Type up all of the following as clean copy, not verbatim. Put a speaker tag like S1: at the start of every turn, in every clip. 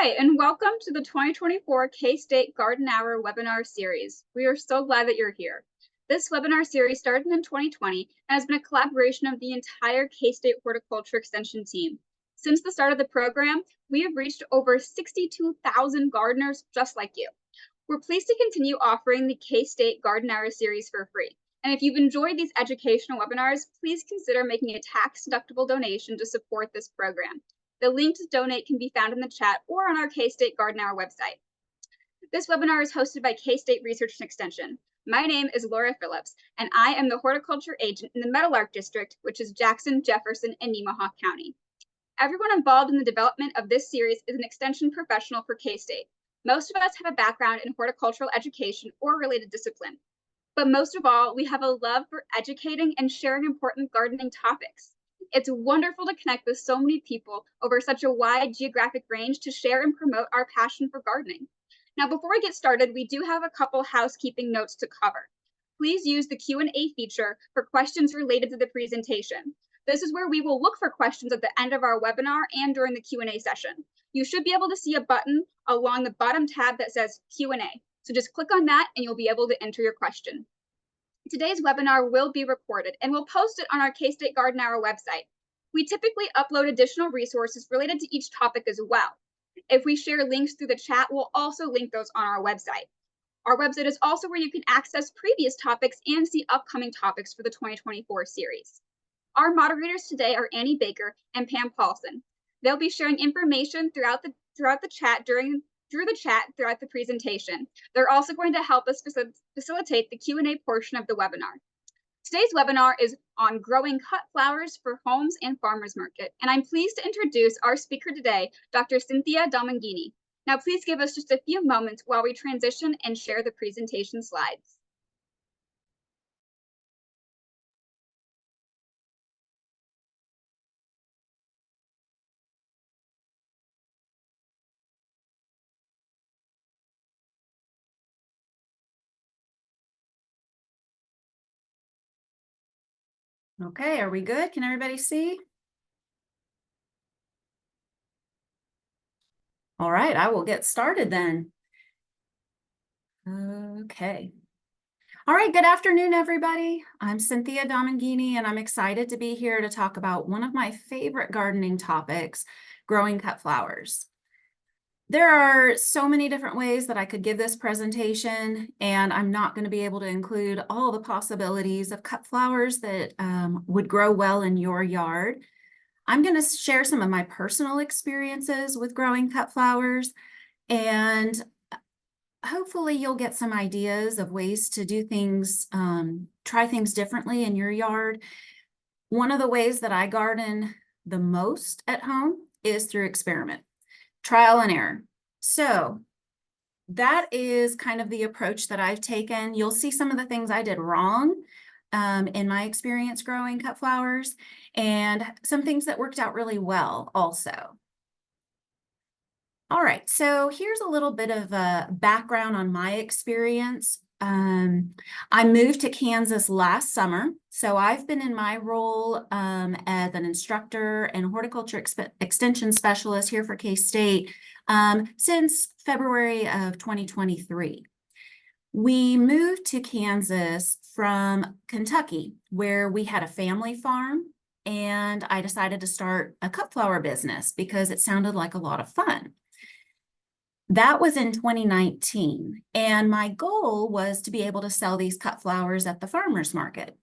S1: Hi, and welcome to the 2024 K-State Garden Hour webinar series. We are so glad that you're here. This webinar series started in 2020 and has been a collaboration of the entire K-State Horticulture Extension team. Since the start of the program, we have reached over 62,000 gardeners just like you. We're pleased to continue offering the K-State Garden Hour series for free. And if you've enjoyed these educational webinars, please consider making a tax-deductible donation to support this program. The link to donate can be found in the chat or on our K-State Garden Hour website. This webinar is hosted by K-State Research and Extension. My name is Laura Phillips, and I am the horticulture agent in the Meadowlark District, which is Jackson, Jefferson, and Nemaha County. Everyone involved in the development of this series is an extension professional for K-State. Most of us have a background in horticultural education or related discipline. But most of all, we have a love for educating and sharing important gardening topics. It's wonderful to connect with so many people over such a wide geographic range to share and promote our passion for gardening. Now, before we get started, we do have a couple housekeeping notes to cover. Please use the Q&A feature for questions related to the presentation. This is where we will look for questions at the end of our webinar and during the Q&A session. You should be able to see a button along the bottom tab that says Q&A. So just click on that and you'll be able to enter your question. Today's webinar will be recorded and we'll post it on our K-State Garden Hour website. We typically upload additional resources related to each topic as well. If we share links through the chat, we'll also link those on our website. Our website is also where you can access previous topics and see upcoming topics for the 2024 series. Our moderators today are Annie Baker and Pam Paulson. They'll be sharing information throughout the chat throughout the presentation. They're also going to help us facilitate the Q&A portion of the webinar. Today's webinar is on growing cut flowers for homes and farmers market, and I'm pleased to introduce our speaker today, Dr. Cynthia Domenghini. Now, please give us just a few moments while we transition and share the presentation slides.
S2: Okay, are we good? Can everybody see? All right, I will get started then. Okay. All right, good afternoon, everybody. I'm Cynthia Domenghini, and I'm excited to be here to talk about one of my favorite gardening topics, growing cut flowers. There are so many different ways that I could give this presentation, and I'm not going to be able to include all the possibilities of cut flowers that would grow well in your yard. I'm going to share some of my personal experiences with growing cut flowers, and hopefully you'll get some ideas of ways to do things, try things differently in your yard. One of the ways that I garden the most at home is through experiment. Trial and error. So that is kind of the approach that I've taken. You'll see some of the things I did wrong in my experience growing cut flowers, and some things that worked out really well also. All right, so here's a little bit of a background on my experience. I moved to Kansas last summer, so I've been in my role as an instructor and horticulture extension specialist here for K-State since February of 2023. We moved to Kansas from Kentucky, where we had a family farm, and I decided to start a cut flower business because it sounded like a lot of fun. That was in 2019, and my goal was to be able to sell these cut flowers at the farmer's market.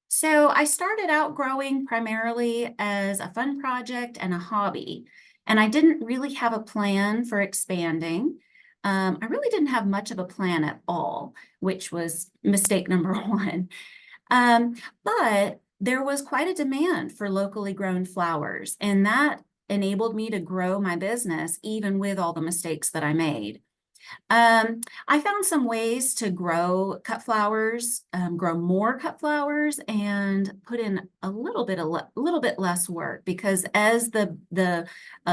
S2: So I started out growing primarily as a fun project and a hobby, and I didn't really have a plan for expanding. I really didn't have much of a plan at all, which was mistake number one. But there was quite a demand for locally grown flowers, and that enabled me to grow my business even with all the mistakes that I made. I found some ways to grow cut flowers, grow more cut flowers, and put in a little bit less work, because as the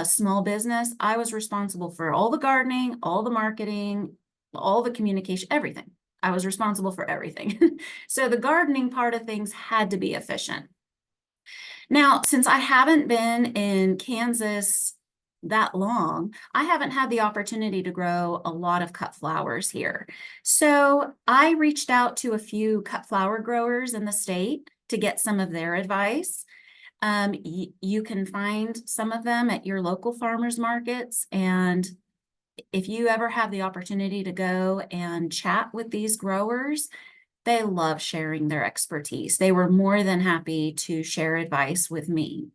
S2: small business, I was responsible for all the gardening, all the marketing, all the communication, everything. I was responsible for everything. So the gardening part of things had to be efficient. Now, since I haven't been in Kansas that long, I haven't had the opportunity to grow a lot of cut flowers here. So I reached out to a few cut flower growers in the state to get some of their advice. You can find some of them at your local farmers markets. And if you ever have the opportunity to go and chat with these growers, they love sharing their expertise. They were more than happy to share advice with me.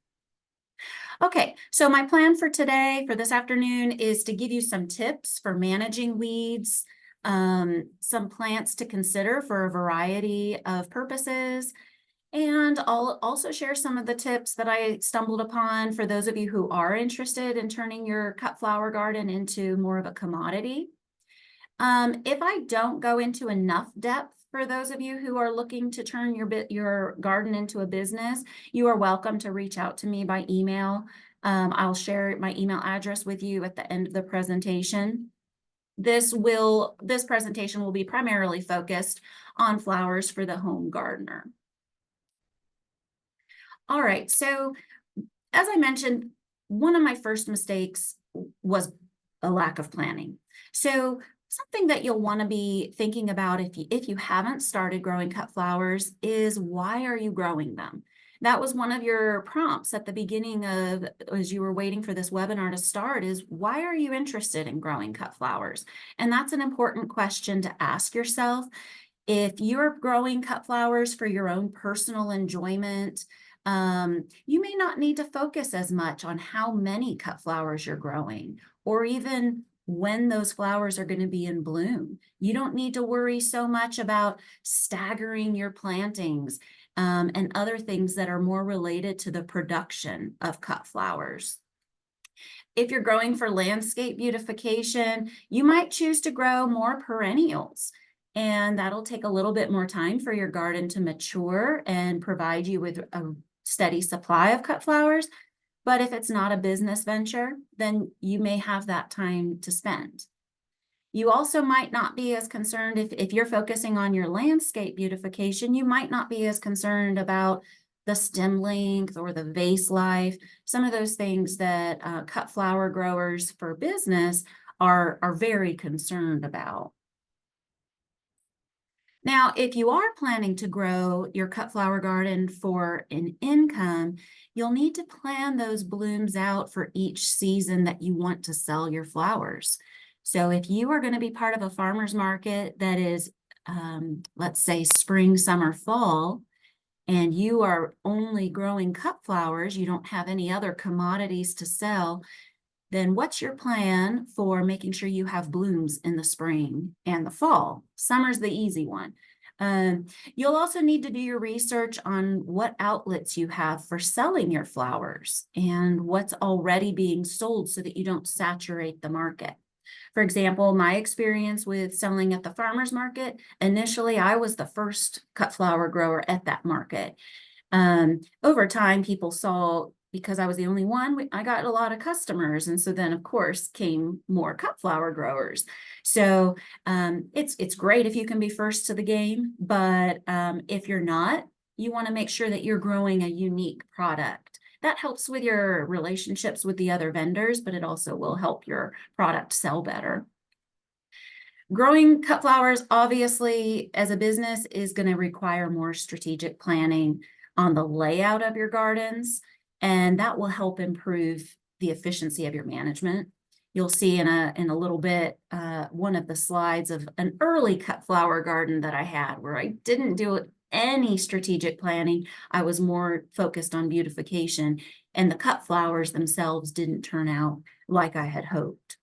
S2: Okay, so my plan for today, for this afternoon, is to give you some tips for managing weeds, some plants to consider for a variety of purposes, and I'll also share some of the tips that I stumbled upon for those of you who are interested in turning your cut flower garden into more of a commodity. If I don't go into enough depth for those of you who are looking to turn your garden into a business, you are welcome to reach out to me by email. I'll share my email address with you at the end of the presentation. This presentation will be primarily focused on flowers for the home gardener. All right, so as I mentioned, one of my first mistakes was a lack of planning. So something that you'll want to be thinking about if you haven't started growing cut flowers is, why are you growing them? That was one of your prompts at the beginning as you were waiting for this webinar to start, is why are you interested in growing cut flowers? And that's an important question to ask yourself. If you're growing cut flowers for your own personal enjoyment, you may not need to focus as much on how many cut flowers you're growing, or even when those flowers are going to be in bloom. You don't need to worry so much about staggering your plantings and other things that are more related to the production of cut flowers. If you're growing for landscape beautification, you might choose to grow more perennials. And that'll take a little bit more time for your garden to mature and provide you with a steady supply of cut flowers. But if it's not a business venture, then you may have that time to spend. You also might not be as concerned if you're focusing on your landscape beautification, you might not be as concerned about the stem length or the vase life, some of those things that cut flower growers for business are very concerned about. Now, if you are planning to grow your cut flower garden for an income, you'll need to plan those blooms out for each season that you want to sell your flowers. So if you are going to be part of a farmer's market that is, let's say, spring, summer, fall, and you are only growing cut flowers, you don't have any other commodities to sell, then what's your plan for making sure you have blooms in the spring and the fall? Summer's the easy one. You'll also need to do your research on what outlets you have for selling your flowers and what's already being sold so that you don't saturate the market. For example, my experience with selling at the farmer's market, initially I was the first cut flower grower at that market. Over time, people saw, because I was the only one, I got a lot of customers. And so then, of course, came more cut flower growers. So it's great if you can be first to the game. But if you're not, you want to make sure that you're growing a unique product. That helps with your relationships with the other vendors, but it also will help your product sell better. Growing cut flowers, obviously, as a business, is going to require more strategic planning on the layout of your gardens, and that will help improve the efficiency of your management. You'll see in a little bit one of the slides of an early cut flower garden that I had, where I didn't do any strategic planning. I was more focused on beautification, and the cut flowers themselves didn't turn out like I had hoped.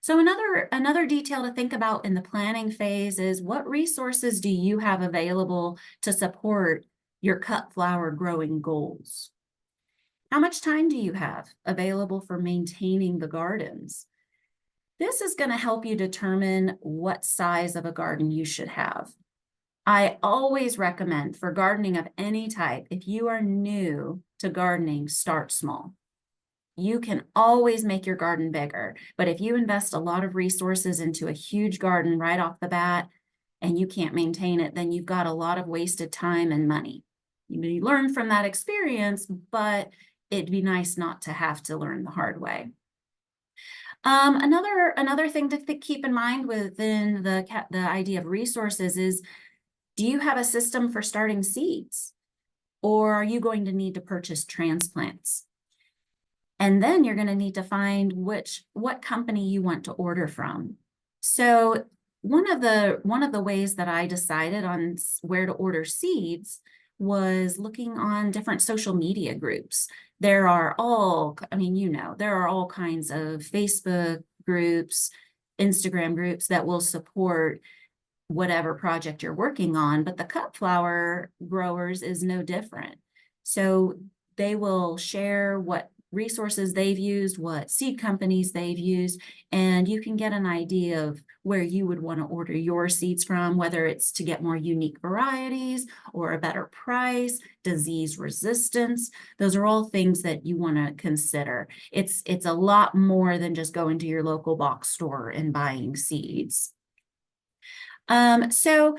S2: So another detail to think about in the planning phase is, what resources do you have available to support your cut flower growing goals? How much time do you have available for maintaining the gardens? This is going to help you determine what size of a garden you should have. I always recommend, for gardening of any type, if you are new to gardening, start small. You can always make your garden bigger, but if you invest a lot of resources into a huge garden right off the bat and you can't maintain it, then you've got a lot of wasted time and money. You learn from that experience, but it'd be nice not to have to learn the hard way. Another thing to keep in mind within the idea of resources is, do you have a system for starting seeds? Or are you going to need to purchase transplants? And then you're going to need to find what company you want to order from. So one of the ways that I decided on where to order seeds was looking on different social media groups. There are all kinds of Facebook groups, Instagram groups that will support whatever project you're working on, but the cut flower growers is no different. So they will share what resources they've used, what seed companies they've used, and you can get an idea of where you would want to order your seeds from, whether it's to get more unique varieties or a better price, disease resistance. Those are all things that you want to consider. It's a lot more than just going to your local box store and buying seeds. So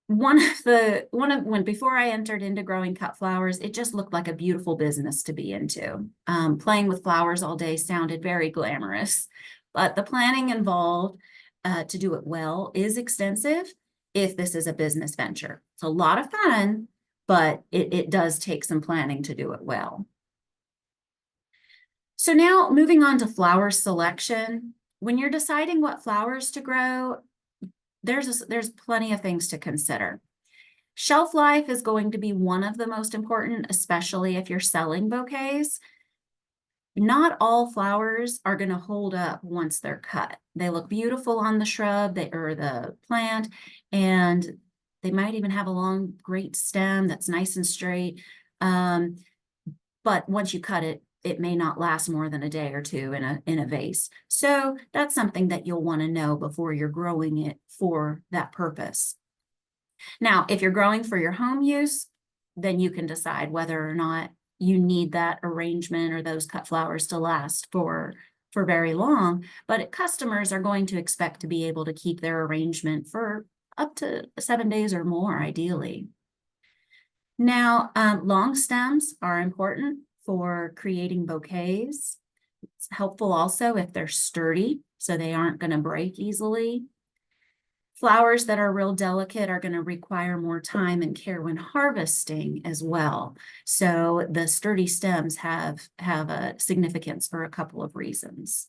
S2: before I entered into growing cut flowers, it just looked like a beautiful business to be into. Playing with flowers all day sounded very glamorous, but the planning involved to do it well is extensive if this is a business venture. It's a lot of fun, but it does take some planning to do it well. So now moving on to flower selection. When you're deciding what flowers to grow, there's plenty of things to consider. Shelf life is going to be one of the most important, especially if you're selling bouquets. Not all flowers are going to hold up once they're cut. They look beautiful on the shrub or the plant, and they might even have a long, great stem that's nice and straight. But once you cut it, it may not last more than a day or two in a vase. So that's something that you'll want to know before you're growing it for that purpose. Now, if you're growing for your home use, then you can decide whether or not you need that arrangement or those cut flowers to last for very long. But customers are going to expect to be able to keep their arrangement for up to 7 days or more, ideally. Now, long stems are important for creating bouquets. It's helpful also if they're sturdy, so they aren't going to break easily. Flowers that are real delicate are going to require more time and care when harvesting as well. So the sturdy stems have a significance for a couple of reasons.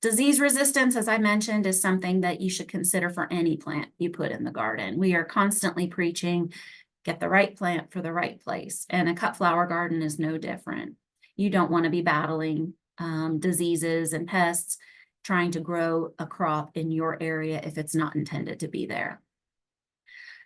S2: Disease resistance, as I mentioned, is something that you should consider for any plant you put in the garden. We are constantly preaching, get the right plant for the right place. And a cut flower garden is no different. You don't want to be battling diseases and pests trying to grow a crop in your area if it's not intended to be there.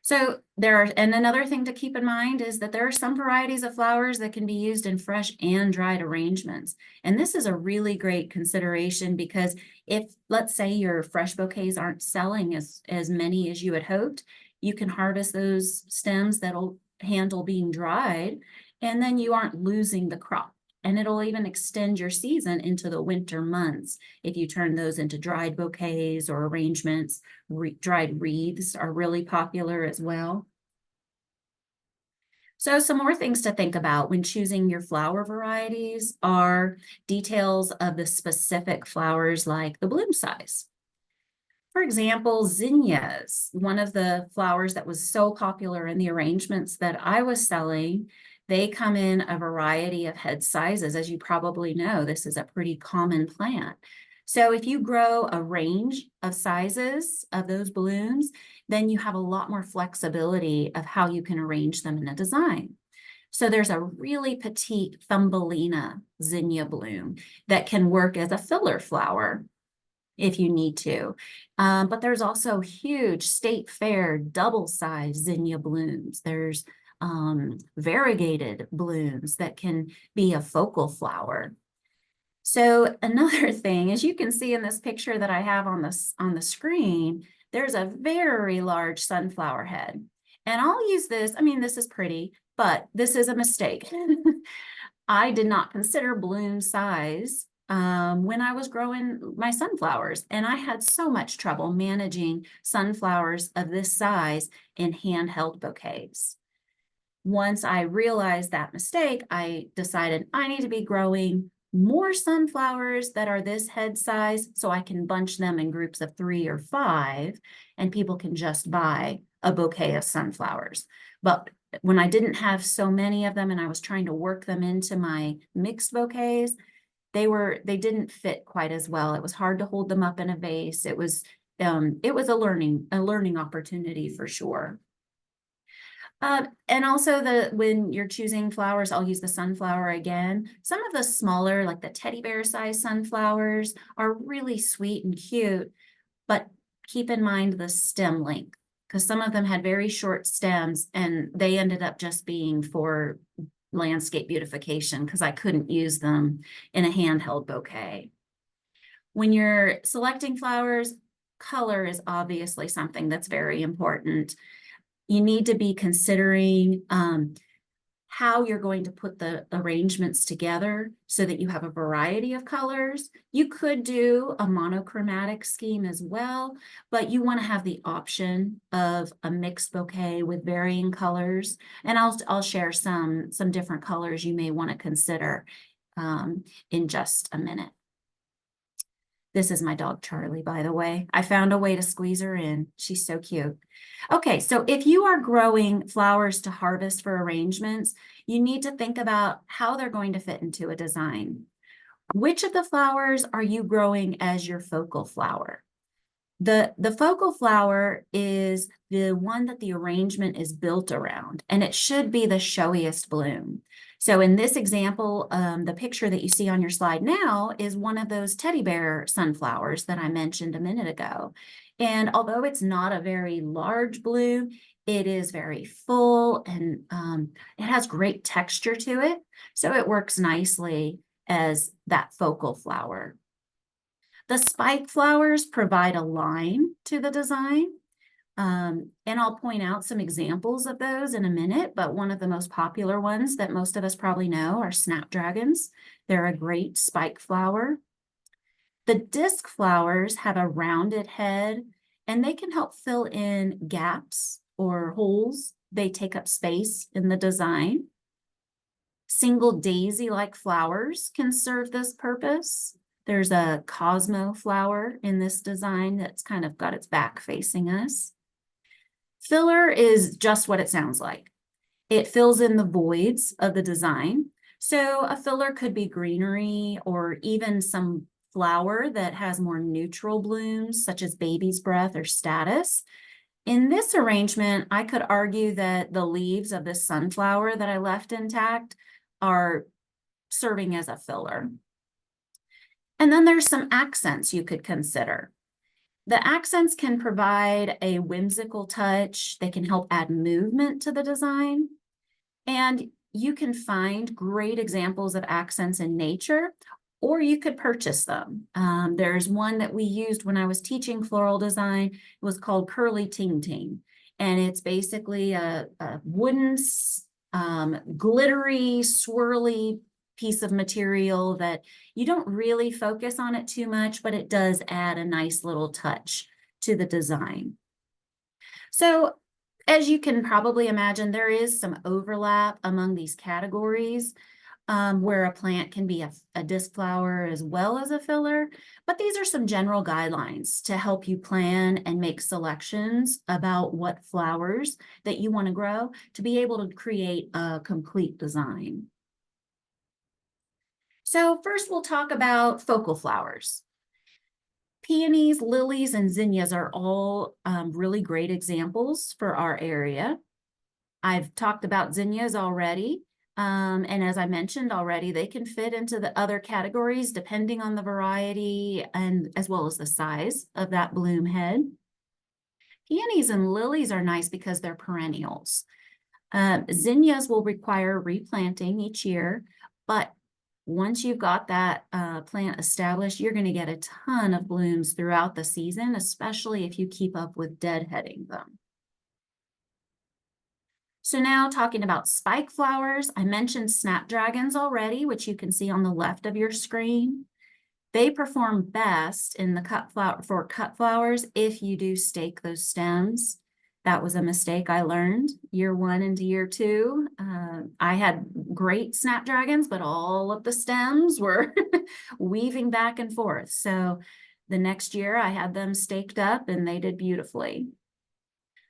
S2: So and another thing to keep in mind is that there are some varieties of flowers that can be used in fresh and dried arrangements. And this is a really great consideration because if, let's say, your fresh bouquets aren't selling as many as you had hoped, you can harvest those stems that'll handle being dried, and then you aren't losing the crop. And it'll even extend your season into the winter months if you turn those into dried bouquets or arrangements. Dried wreaths are really popular as well. So some more things to think about when choosing your flower varieties are details of the specific flowers, like the bloom size. For example, zinnias, one of the flowers that was so popular in the arrangements that I was selling, they come in a variety of head sizes. As you probably know, this is a pretty common plant. So if you grow a range of sizes of those blooms, then you have a lot more flexibility of how you can arrange them in a design. So there's a really petite Thumbelina zinnia bloom that can work as a filler flower if you need to. But there's also huge State Fair double-sized zinnia blooms. There's variegated blooms that can be a focal flower. So another thing, as you can see in this picture that I have on the screen, there's a very large sunflower head. And I'll use this, I mean, this is pretty, but this is a mistake. I did not consider bloom size when I was growing my sunflowers, and I had so much trouble managing sunflowers of this size in handheld bouquets. Once I realized that mistake, I decided I need to be growing more sunflowers that are this head size so I can bunch them in groups of 3 or 5, and people can just buy a bouquet of sunflowers. But when I didn't have so many of them and I was trying to work them into my mixed bouquets, they didn't fit quite as well. It was hard to hold them up in a vase. It was a learning opportunity for sure. And also when you're choosing flowers, I'll use the sunflower again. Some of the smaller, like the teddy bear size sunflowers, are really sweet and cute, but keep in mind the stem length, because some of them had very short stems and they ended up just being for landscape beautification because I couldn't use them in a handheld bouquet. When you're selecting flowers, color is obviously something that's very important. You need to be considering how you're going to put the arrangements together so that you have a variety of colors. You could do a monochromatic scheme as well, but you want to have the option of a mixed bouquet with varying colors. And I'll share some different colors you may want to consider in just a minute. This is my dog, Charlie, by the way. I found a way to squeeze her in. She's so cute. Okay, so if you are growing flowers to harvest for arrangements, you need to think about how they're going to fit into a design. Which of the flowers are you growing as your focal flower? The focal flower is the one that the arrangement is built around, and it should be the showiest bloom. So in this example, the picture that you see on your slide now is one of those teddy bear sunflowers that I mentioned a minute ago. And although it's not a very large bloom, it is very full and it has great texture to it. So it works nicely as that focal flower. The spike flowers provide a line to the design. And I'll point out some examples of those in a minute, but one of the most popular ones that most of us probably know are snapdragons. They're a great spike flower. The disc flowers have a rounded head, and they can help fill in gaps or holes. They take up space in the design. Single daisy-like flowers can serve this purpose. There's a Cosmo flower in this design that's kind of got its back facing us. Filler is just what it sounds like. It fills in the voids of the design. So a filler could be greenery or even some flower that has more neutral blooms, such as baby's breath or status. In this arrangement, I could argue that the leaves of this sunflower that I left intact are serving as a filler. And then there's some accents you could consider. The accents can provide a whimsical touch. They can help add movement to the design. And you can find great examples of accents in nature, or you could purchase them. There's one that we used when I was teaching floral design. It was called Curly Ting Ting. And it's basically a wooden, glittery, swirly piece of material that you don't really focus on it too much, but it does add a nice little touch to the design. So as you can probably imagine, there is some overlap among these categories where a plant can be a disc flower as well as a filler, but these are some general guidelines to help you plan and make selections about what flowers that you want to grow to be able to create a complete design. So first we'll talk about focal flowers. Peonies, lilies, and zinnias are all really great examples for our area. I've talked about zinnias already, and as I mentioned already, they can fit into the other categories depending on the variety and as well as the size of that bloom head. Peonies and lilies are nice because they're perennials. Zinnias will require replanting each year, but once you've got that plant established, you're going to get a ton of blooms throughout the season, especially if you keep up with deadheading them. So now talking about spike flowers, I mentioned snapdragons already, which you can see on the left of your screen. They perform best in the cut flowers if you do stake those stems. That was a mistake I learned year 1 into year 2. I had great snapdragons, but all of the stems were weaving back and forth. So the next year I had them staked up and they did beautifully.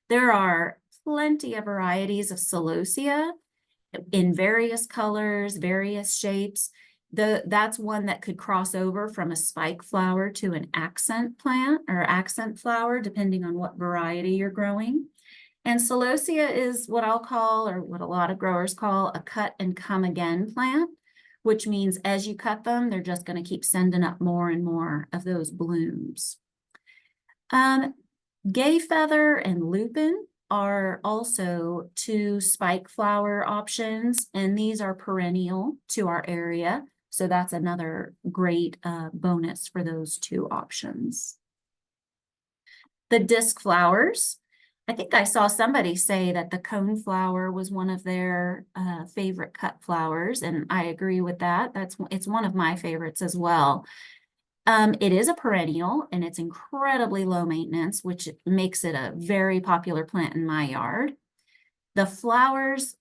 S2: There are plenty of varieties of celosia in various colors, various shapes. That's one that could cross over from a spike flower to an accent plant or accent flower, depending on what variety you're growing. And celosia is what I'll call, or what a lot of growers call, a cut and come again plant, which means as you cut them, they're just going to keep sending up more and more of those blooms. Gay feather and lupin are also 2 spike flower options, and these are perennial to our area. So that's another great bonus for those 2 options. The disc flowers. I think I saw somebody say that the coneflower was one of their favorite cut flowers, and I agree with that. It's one of my favorites as well. It is a perennial and it's incredibly low maintenance, which makes it a very popular plant in my yard. The flowers,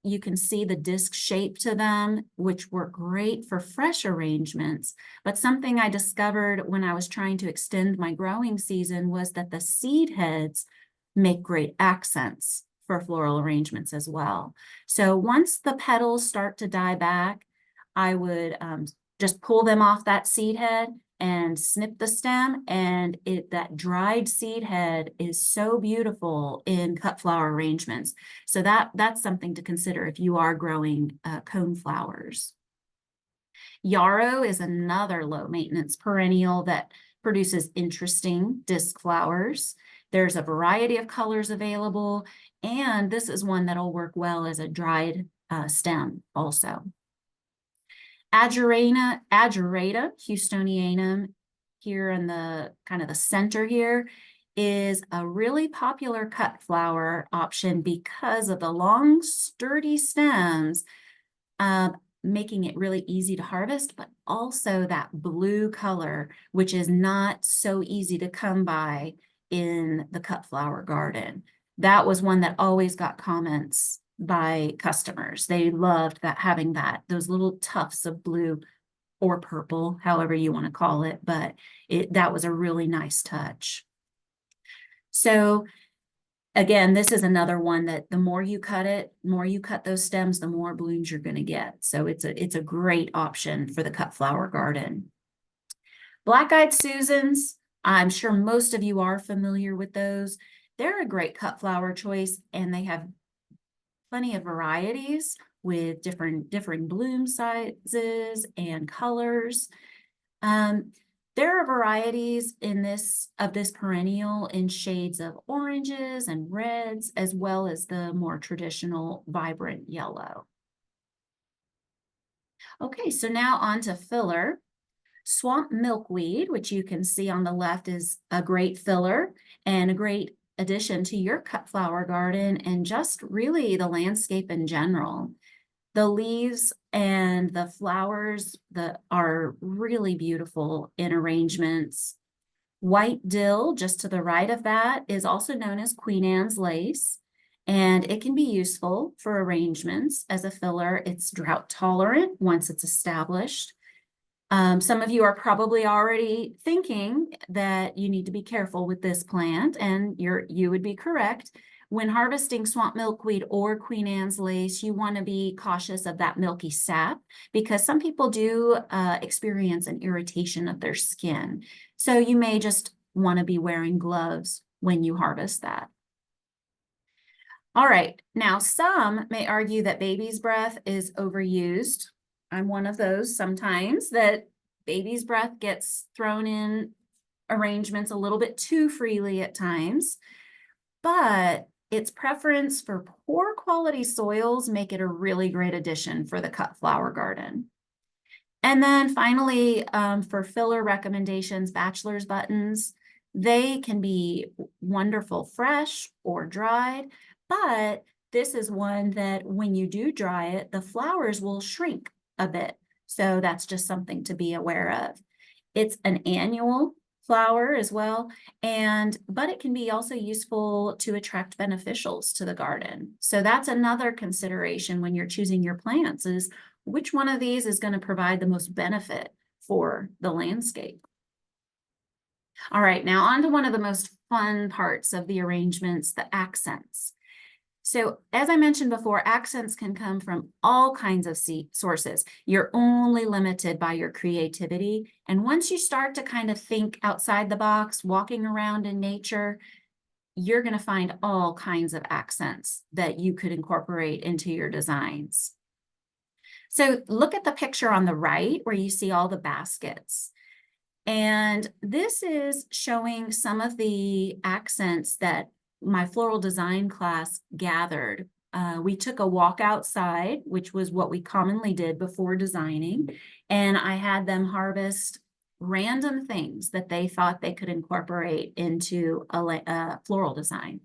S2: you can see the disc shape to them, which work great for fresh arrangements. But something I discovered when I was trying to extend my growing season was that the seed heads make great accents for floral arrangements as well. So once the petals start to die back, I would just pull them off that seed head and snip the stem, and that dried seed head is so beautiful in cut flower arrangements. So that's something to consider if you are growing cone flowers. Yarrow is another low maintenance perennial that produces interesting disc flowers. There's a variety of colors available, and this is one that'll work well as a dried stem also. Ageratum houstonianum, here in the kind of the center here, is a really popular cut flower option because of the long, sturdy stems, making it really easy to harvest, but also that blue color, which is not so easy to come by in the cut flower garden. That was one that always got comments by customers. They loved having those little tufts of blue or purple, however you want to call it, but that was a really nice touch. So again, this is another one that the more you cut those stems, the more blooms you're going to get. So it's a great option for the cut flower garden. Black-eyed Susans, I'm sure most of you are familiar with those. They're a great cut flower choice, and they have plenty of varieties with differing bloom sizes and colors. There are varieties of this perennial in shades of oranges and reds, as well as the more traditional vibrant yellow. Okay, so now on to filler. Swamp milkweed, which you can see on the left, is a great filler and a great addition to your cut flower garden and just really the landscape in general. The leaves and the flowers are really beautiful in arrangements. White dill, just to the right of that, is also known as Queen Anne's lace, and it can be useful for arrangements as a filler. It's drought tolerant once it's established. Some of you are probably already thinking that you need to be careful with this plant, and you would be correct. When harvesting swamp milkweed or Queen Anne's lace, you want to be cautious of that milky sap because some people do experience an irritation of their skin. So you may just want to be wearing gloves when you harvest that. All right, now some may argue that baby's breath is overused. I'm one of those sometimes, that baby's breath gets thrown in arrangements a little bit too freely at times, but its preference for poor quality soils make it a really great addition for the cut flower garden. And then finally, for filler recommendations, bachelor's buttons, they can be wonderful fresh or dried, but this is one that when you do dry it, the flowers will shrink a bit. So that's just something to be aware of. It's an annual flower as well. But it can be also useful to attract beneficials to the garden. So that's another consideration when you're choosing your plants, is which one of these is going to provide the most benefit for the landscape. All right, now on to one of the most fun parts of the arrangements, the accents. So as I mentioned before, accents can come from all kinds of sources. You're only limited by your creativity. And once you start to kind of think outside the box, walking around in nature, you're going to find all kinds of accents that you could incorporate into your designs. So look at the picture on the right where you see all the baskets. And this is showing some of the accents that my floral design class gathered. We took a walk outside, which was what we commonly did before designing, and I had them harvest random things that they thought they could incorporate into a floral design.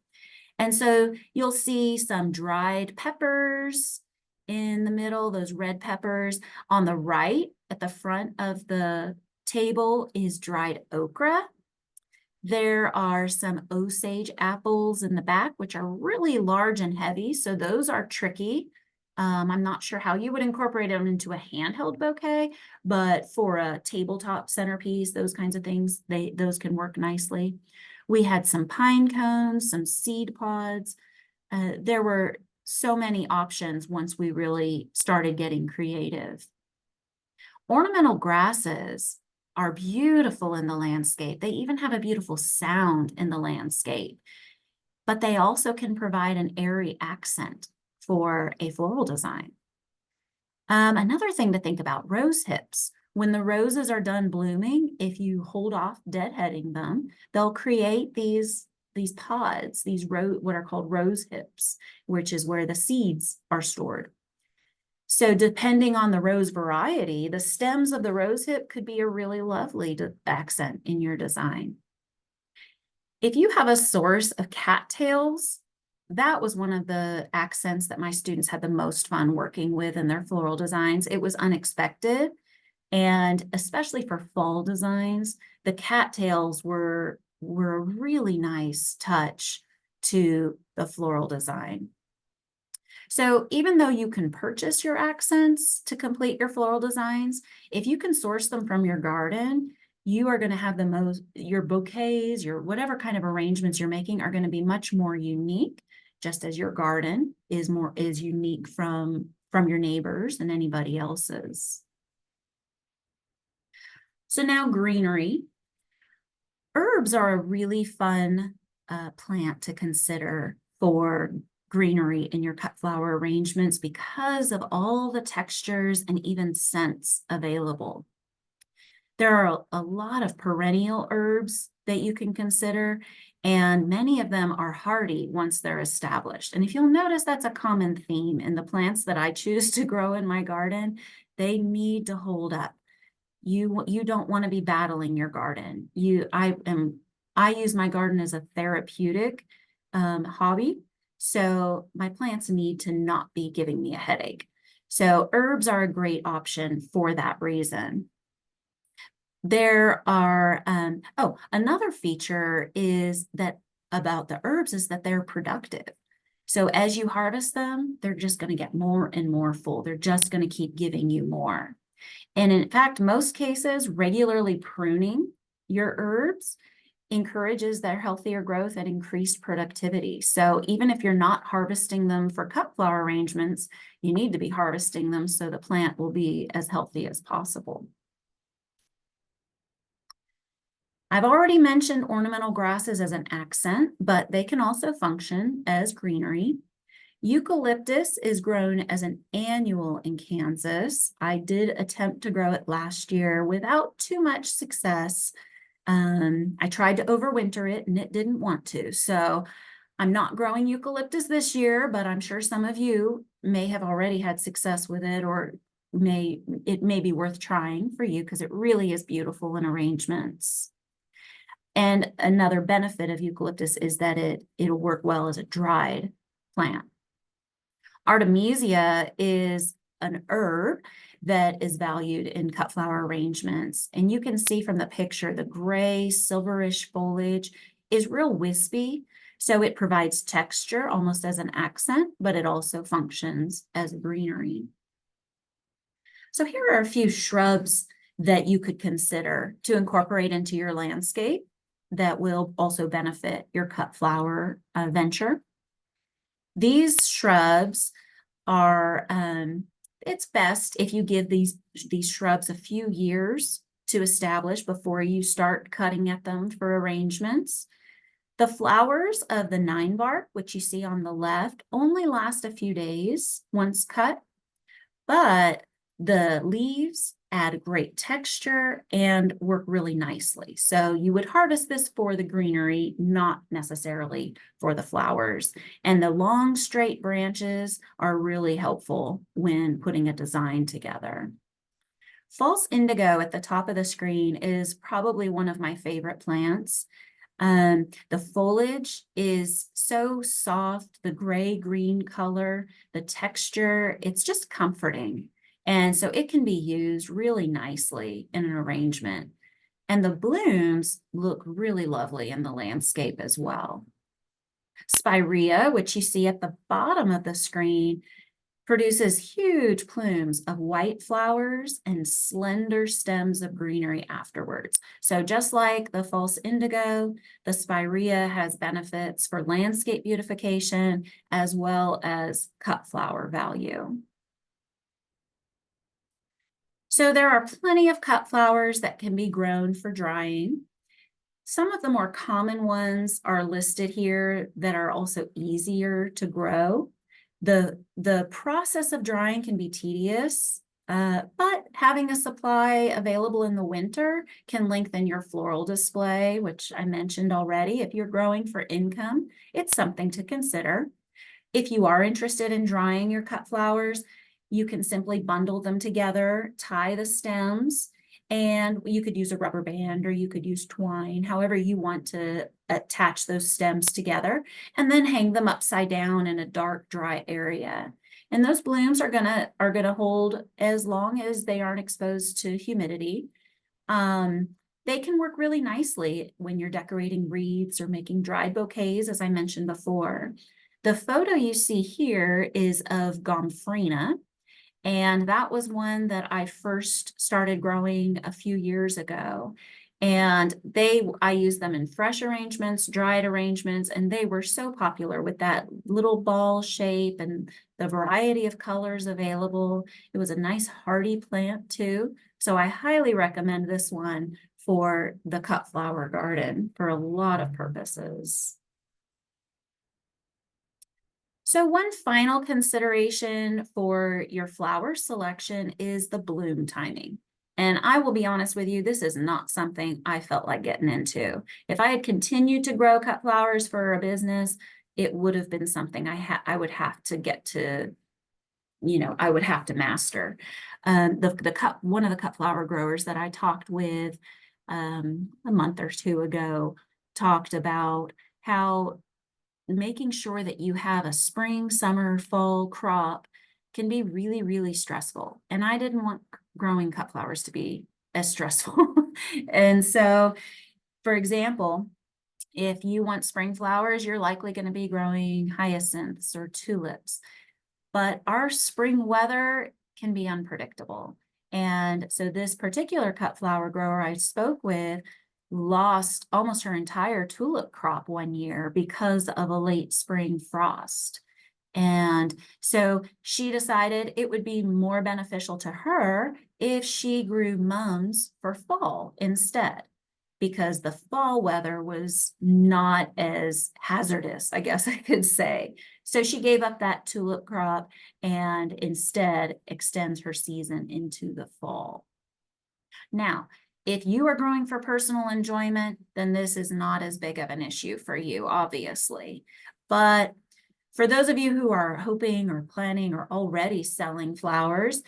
S2: And so you'll see some dried peppers in the middle, those red peppers. On the right, at the front of the table, is dried okra. There are some Osage apples in the back, which are really large and heavy, so those are tricky. I'm not sure how you would incorporate them into a handheld bouquet, but for a tabletop centerpiece, those kinds of things, those can work nicely. We had some pine cones, some seed pods. There were so many options once we really started getting creative. Ornamental grasses are beautiful in the landscape. They even have a beautiful sound in the landscape, but they also can provide an airy accent for a floral design. Another thing to think about, rose hips. When the roses are done blooming, if you hold off deadheading them, they'll create these pods, what are called rose hips, which is where the seeds are stored. So depending on the rose variety, the stems of the rose hip could be a really lovely accent in your design. If you have a source of cattails, that was one of the accents that my students had the most fun working with in their floral designs. It was unexpected, and especially for fall designs, the cattails were a really nice touch to the floral design. So even though you can purchase your accents to complete your floral designs, if you can source them from your garden, you are going to have your bouquets, your whatever kind of arrangements you're making are going to be much more unique, just as your garden is unique from your neighbors and anybody else's. So now greenery. Herbs are a really fun plant to consider for greenery in your cut flower arrangements because of all the textures and even scents available. There are a lot of perennial herbs that you can consider, and many of them are hardy once they're established. And if you'll notice, that's a common theme in the plants that I choose to grow in my garden. They need to hold up. You don't want to be battling your garden. I use my garden as a therapeutic hobby. So my plants need to not be giving me a headache. So herbs are a great option for that reason. There are, another feature is that about the herbs is that they're productive. So as you harvest them, they're just going to get more and more full. They're just going to keep giving you more. And in fact, most cases, regularly pruning your herbs encourages their healthier growth and increased productivity. So even if you're not harvesting them for cut flower arrangements, you need to be harvesting them so the plant will be as healthy as possible. I've already mentioned ornamental grasses as an accent, but they can also function as greenery. Eucalyptus is grown as an annual in Kansas. I did attempt to grow it last year without too much success. I tried to overwinter it and it didn't want to. So I'm not growing eucalyptus this year, but I'm sure some of you may have already had success with it, or it may be worth trying for you because it really is beautiful in arrangements. And another benefit of eucalyptus is that it'll work well as a dried plant. Artemisia is an herb that is valued in cut flower arrangements. And you can see from the picture, the gray silverish foliage is real wispy. So it provides texture almost as an accent, but it also functions as greenery. So here are a few shrubs that you could consider to incorporate into your landscape that will also benefit your cut flower venture. These shrubs are, it's best if you give these shrubs a few years to establish before you start cutting at them for arrangements. The flowers of the 9-bark, which you see on the left, only last a few days once cut, but the leaves add great texture and work really nicely. So you would harvest this for the greenery, not necessarily for the flowers. And the long straight branches are really helpful when putting a design together. False indigo at the top of the screen is probably one of my favorite plants. The foliage is so soft, the gray-green color, the texture, it's just comforting. And so it can be used really nicely in an arrangement. And the blooms look really lovely in the landscape as well. Spirea, which you see at the bottom of the screen, produces huge plumes of white flowers and slender stems of greenery afterwards. So just like the false indigo, the spirea has benefits for landscape beautification as well as cut flower value. So there are plenty of cut flowers that can be grown for drying. Some of the more common ones are listed here that are also easier to grow. The process of drying can be tedious, but having a supply available in the winter can lengthen your floral display, which I mentioned already. If you're growing for income, it's something to consider. If you are interested in drying your cut flowers, you can simply bundle them together, tie the stems, and you could use a rubber band or you could use twine, however you want to attach those stems together, and then hang them upside down in a dark, dry area. And those blooms are gonna hold as long as they aren't exposed to humidity. They can work really nicely when you're decorating wreaths or making dried bouquets, as I mentioned before. The photo you see here is of gomphrena, and that was one that I first started growing a few years ago. And I used them in fresh arrangements, dried arrangements, and they were so popular with that little ball shape and the variety of colors available. It was a nice hardy plant too. So I highly recommend this one for the cut flower garden for a lot of purposes. So one final consideration for your flower selection is the bloom timing. And I will be honest with you, this is not something I felt like getting into. If I had continued to grow cut flowers for a business, it would have been something I would have to get to, I would have to master. One of the cut flower growers that I talked with a month or two ago talked about how making sure that you have a spring, summer, fall crop can be really, really stressful. And I didn't want growing cut flowers to be as stressful. And so, for example, if you want spring flowers, you're likely going to be growing hyacinths or tulips. But our spring weather can be unpredictable. And so this particular cut flower grower I spoke with lost almost her entire tulip crop one year because of a late spring frost. And so she decided it would be more beneficial to her if she grew mums for fall instead, because the fall weather was not as hazardous, I guess I could say. So she gave up that tulip crop and instead extends her season into the fall. Now, if you are growing for personal enjoyment, then this is not as big of an issue for you, obviously. But for those of you who are hoping or planning or already selling flowers,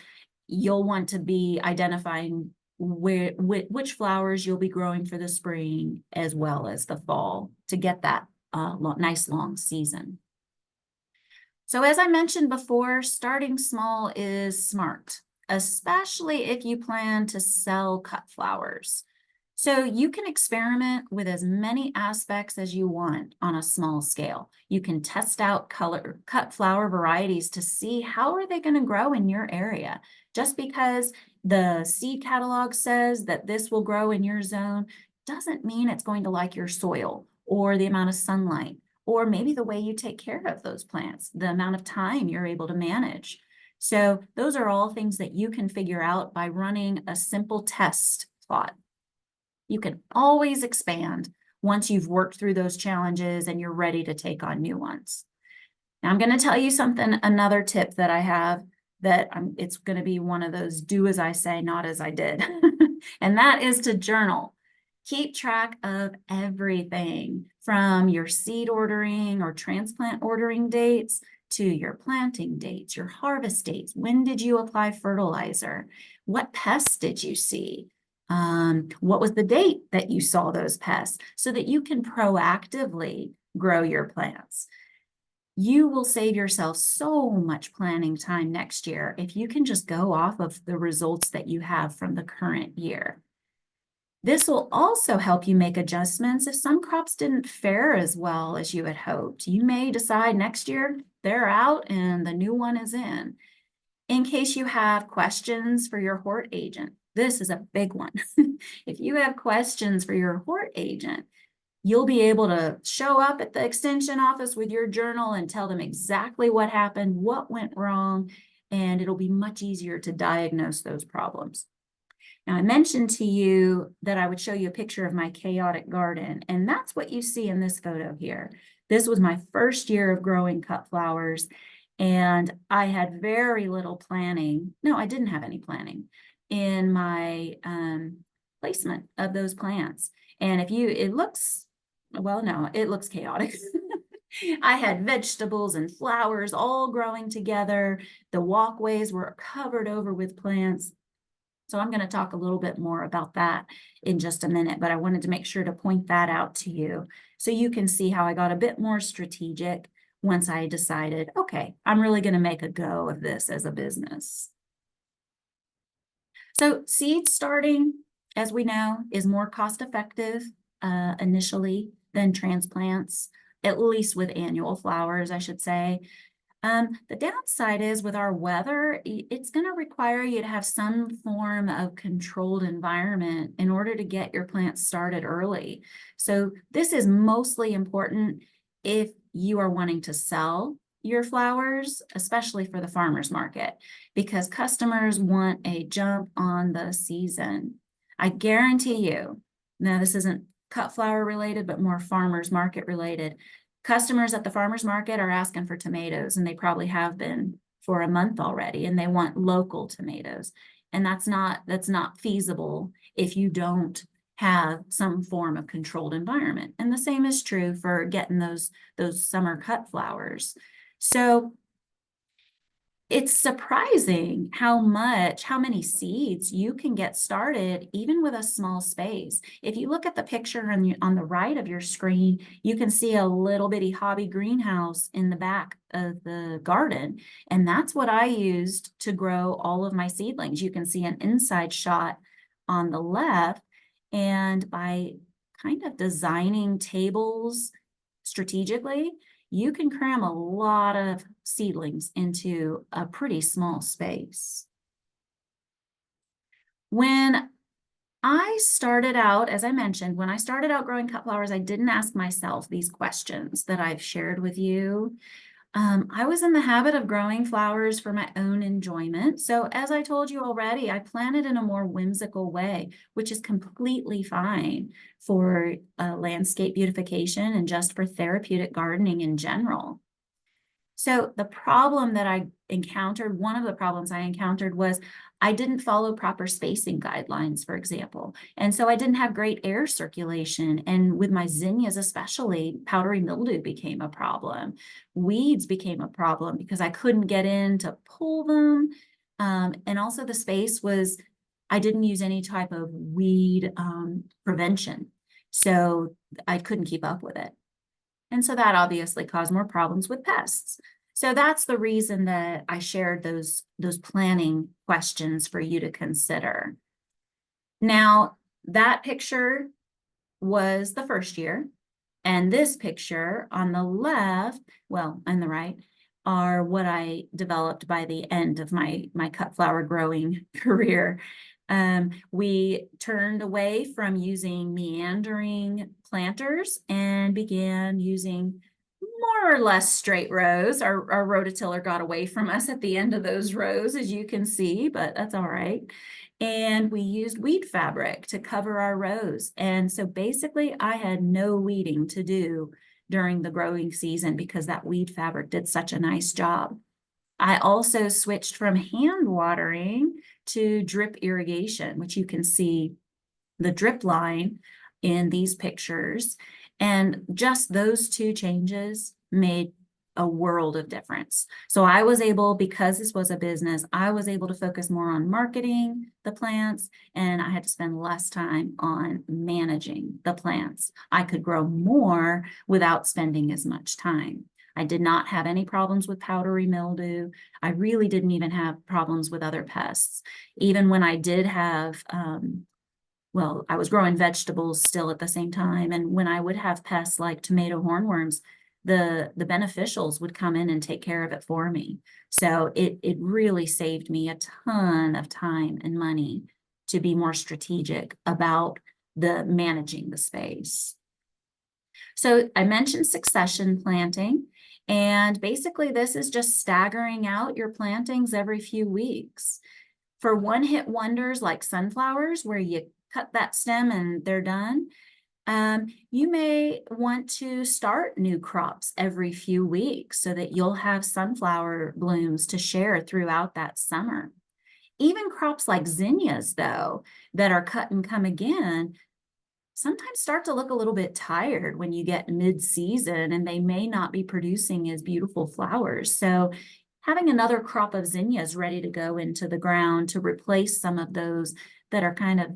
S2: you'll want to be identifying which flowers you'll be growing for the spring as well as the fall to get that nice long season. So as I mentioned before, starting small is smart. especially if you plan to sell cut flowers. So you can experiment with as many aspects as you want on a small scale. You can test out cut flower varieties to see how are they going to grow in your area. Just because the seed catalog says that this will grow in your zone doesn't mean it's going to like your soil or the amount of sunlight or maybe the way you take care of those plants, the amount of time you're able to manage. So those are all things that you can figure out by running a simple test plot. You can always expand once you've worked through those challenges and you're ready to take on new ones. Now I'm going to tell you something, another tip that I have that it's going to be one of those do as I say, not as I did. And that is to journal. Keep track of everything from your seed ordering or transplant ordering dates to your planting dates, your harvest dates. When did you apply fertilizer? What pests did you see? What was the date that you saw those pests so that you can proactively grow your plants? You will save yourself so much planning time next year if you can just go off of the results that you have from the current year. This will also help you make adjustments if some crops didn't fare as well as you had hoped. You may decide next year they're out and the new one is in. In case you have questions for your hort agent, this is a big one. If you have questions for your hort agent, you'll be able to show up at the extension office with your journal and tell them exactly what happened, what went wrong, and it'll be much easier to diagnose those problems. Now, I mentioned to you that I would show you a picture of my chaotic garden, and that's what you see in this photo here. This was my first year of growing cut flowers, and I had very little planning. No, I didn't have any planning in my placement of those plants. And it looks chaotic. I had vegetables and flowers all growing together. The walkways were covered over with plants. So I'm going to talk a little bit more about that in just a minute, but I wanted to make sure to point that out to you so you can see how I got a bit more strategic once I decided, okay, I'm really going to make a go of this as a business. So seed starting, as we know, is more cost effective initially than transplants, at least with annual flowers, I should say. The downside is with our weather, it's going to require you to have some form of controlled environment in order to get your plants started early. So this is mostly important if you are wanting to sell your flowers, especially for the farmer's market, because customers want a jump on the season. I guarantee you, now this isn't cut flower related, but more farmer's market related. Customers at the farmer's market are asking for tomatoes, and they probably have been for a month already, and they want local tomatoes. And that's not feasible if you don't have some form of controlled environment. And the same is true for getting those summer cut flowers. So it's surprising how many seeds you can get started even with a small space. If you look at the picture on the right of your screen, you can see a little bitty hobby greenhouse in the back of the garden. And that's what I used to grow all of my seedlings. You can see an inside shot on the left. And by kind of designing tables strategically, you can cram a lot of seedlings into a pretty small space. When I started out, as I mentioned, when I started out growing cut flowers, I didn't ask myself these questions that I've shared with you. I was in the habit of growing flowers for my own enjoyment. So as I told you already, I planted in a more whimsical way, which is completely fine for landscape beautification and just for therapeutic gardening in general. So the problem that I encountered, one of the problems I encountered was I didn't follow proper spacing guidelines, for example. And so I didn't have great air circulation. And with my zinnias especially, powdery mildew became a problem. Weeds became a problem because I couldn't get in to pull them. And also the space was, I didn't use any type of weed prevention. So I couldn't keep up with it. And so that obviously caused more problems with pests. So that's the reason that I shared those planning questions for you to consider. Now, that picture was the first year, and this picture on the left, well, on the right, are what I developed by the end of my cut flower growing career. We turned away from using meandering planters and began using more or less straight rows. Our rototiller got away from us at the end of those rows, as you can see, but that's all right. And we used weed fabric to cover our rows. And so basically I had no weeding to do during the growing season because that weed fabric did such a nice job. I also switched from hand watering to drip irrigation, which you can see the drip line in these pictures. And just those two changes made a world of difference. So I was able, because this was a business, I was able to focus more on marketing the plants, and I had to spend less time on managing the plants. I could grow more without spending as much time. I did not have any problems with powdery mildew. I really didn't even have problems with other pests. Even when I did have, well, I was growing vegetables still at the same time. And when I would have pests like tomato hornworms, the beneficials would come in and take care of it for me. So it really saved me a ton of time and money to be more strategic about the managing the space. So I mentioned succession planting, and basically this is just staggering out your plantings every few weeks. For one-hit wonders like sunflowers, where you cut that stem and they're done, you may want to start new crops every few weeks so that you'll have sunflower blooms to share throughout that summer. Even crops like zinnias, though, that are cut and come again, sometimes start to look a little bit tired when you get mid-season and they may not be producing as beautiful flowers. So having another crop of zinnias ready to go into the ground to replace some of those that are kind of